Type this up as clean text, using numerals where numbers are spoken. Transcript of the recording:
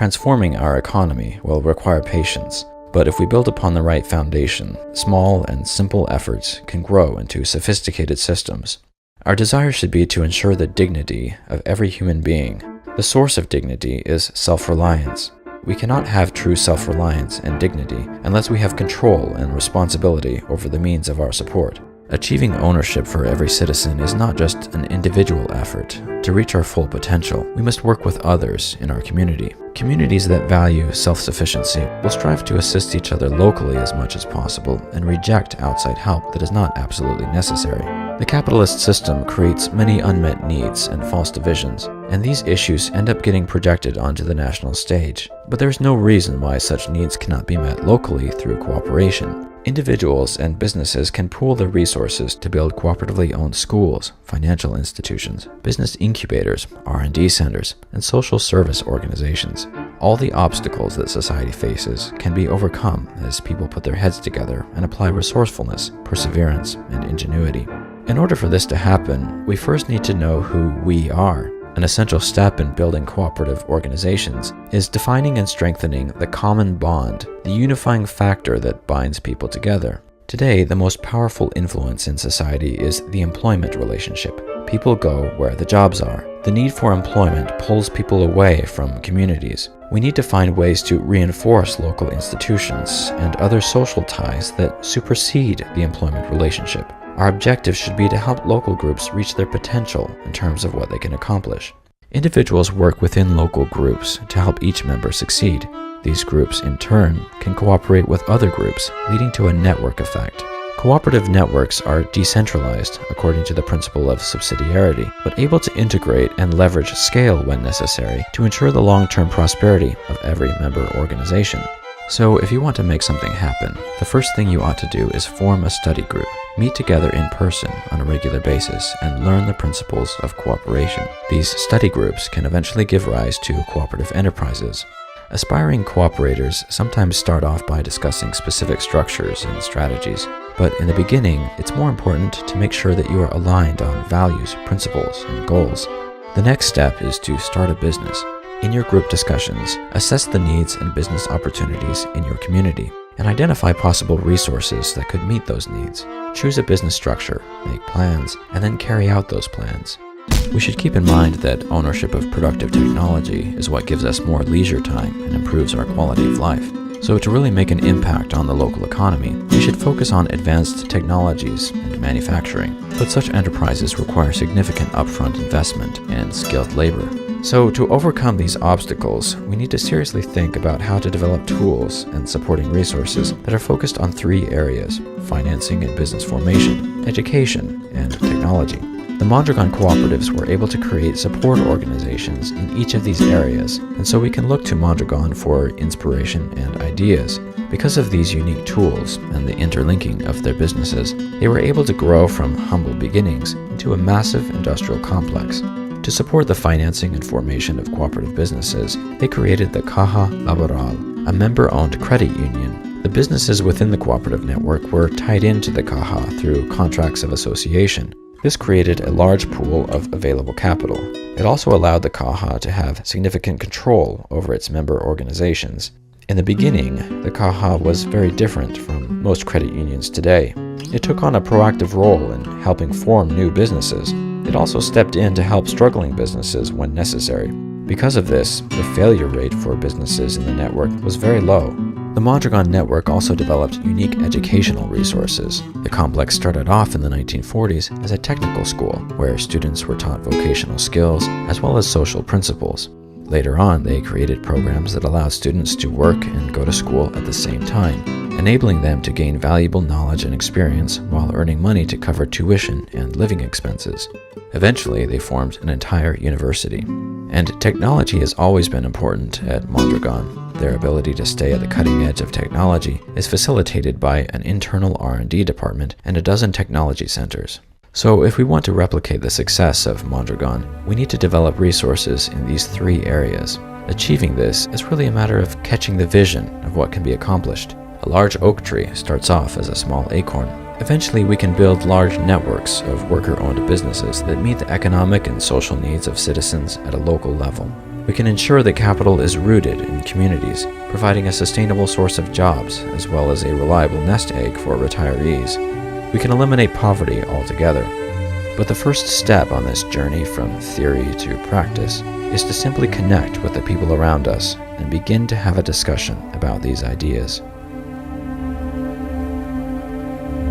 Transforming our economy will require patience, but if we build upon the right foundation, small and simple efforts can grow into sophisticated systems. Our desire should be to ensure the dignity of every human being. The source of dignity is self-reliance. We cannot have true self-reliance and dignity unless we have control and responsibility over the means of our support. Achieving ownership for every citizen is not just an individual effort. To reach our full potential, we must work with others in our community. Communities that value self-sufficiency will strive to assist each other locally as much as possible and reject outside help that is not absolutely necessary. The capitalist system creates many unmet needs and false divisions, and these issues end up getting projected onto the national stage. But there is no reason why such needs cannot be met locally through cooperation. Individuals and businesses can pool their resources to build cooperatively owned schools, financial institutions, business incubators, R&D centers, and social service organizations. All the obstacles that society faces can be overcome as people put their heads together and apply resourcefulness, perseverance, and ingenuity. In order for this to happen, we first need to know who we are. An essential step in building cooperative organizations is defining and strengthening the common bond, the unifying factor that binds people together. Today, the most powerful influence in society is the employment relationship. People go where the jobs are. The need for employment pulls people away from communities. We need to find ways to reinforce local institutions and other social ties that supersede the employment relationship. Our objective should be to help local groups reach their potential in terms of what they can accomplish. Individuals work within local groups to help each member succeed. These groups, in turn, can cooperate with other groups, leading to a network effect. Cooperative networks are decentralized according to the principle of subsidiarity, but able to integrate and leverage scale when necessary to ensure the long-term prosperity of every member organization. So if you want to make something happen, the first thing you ought to do is form a study group. Meet together in person on a regular basis and learn the principles of cooperation. These study groups can eventually give rise to cooperative enterprises. Aspiring cooperators sometimes start off by discussing specific structures and strategies, but in the beginning, it's more important to make sure that you are aligned on values, principles, and goals. The next step is to start a business. In your group discussions, assess the needs and business opportunities in your community and identify possible resources that could meet those needs. Choose a business structure, make plans, and then carry out those plans. We should keep in mind that ownership of productive technology is what gives us more leisure time and improves our quality of life. So to really make an impact on the local economy, we should focus on advanced technologies and manufacturing. But such enterprises require significant upfront investment and skilled labor. So to overcome these obstacles, we need to seriously think about how to develop tools and supporting resources that are focused on three areas: financing and business formation, education, and technology. The Mondragon cooperatives were able to create support organizations in each of these areas, and so we can look to Mondragon for inspiration and ideas. Because of these unique tools and the interlinking of their businesses, they were able to grow from humble beginnings into a massive industrial complex. To support the financing and formation of cooperative businesses, they created the Caja Laboral, a member-owned credit union. The businesses within the cooperative network were tied into the Caja through contracts of association. This created a large pool of available capital. It also allowed the Caja to have significant control over its member organizations. In the beginning, the Caja was very different from most credit unions today. It took on a proactive role in helping form new businesses. It also stepped in to help struggling businesses when necessary. Because of this, the failure rate for businesses in the network was very low. The Mondragon network also developed unique educational resources. The complex started off in the 1940s as a technical school where students were taught vocational skills as well as social principles. Later on, they created programs that allowed students to work and go to school at the same time, enabling them to gain valuable knowledge and experience while earning money to cover tuition and living expenses. Eventually, they formed an entire university. And technology has always been important at Mondragon. Their ability to stay at the cutting edge of technology is facilitated by an internal R&D department and a dozen technology centers. So if we want to replicate the success of Mondragon, we need to develop resources in these three areas. Achieving this is really a matter of catching the vision of what can be accomplished. A large oak tree starts off as a small acorn. Eventually, we can build large networks of worker-owned businesses that meet the economic and social needs of citizens at a local level. We can ensure that capital is rooted in communities, providing a sustainable source of jobs as well as a reliable nest egg for retirees. We can eliminate poverty altogether. But the first step on this journey from theory to practice is to simply connect with the people around us and begin to have a discussion about these ideas.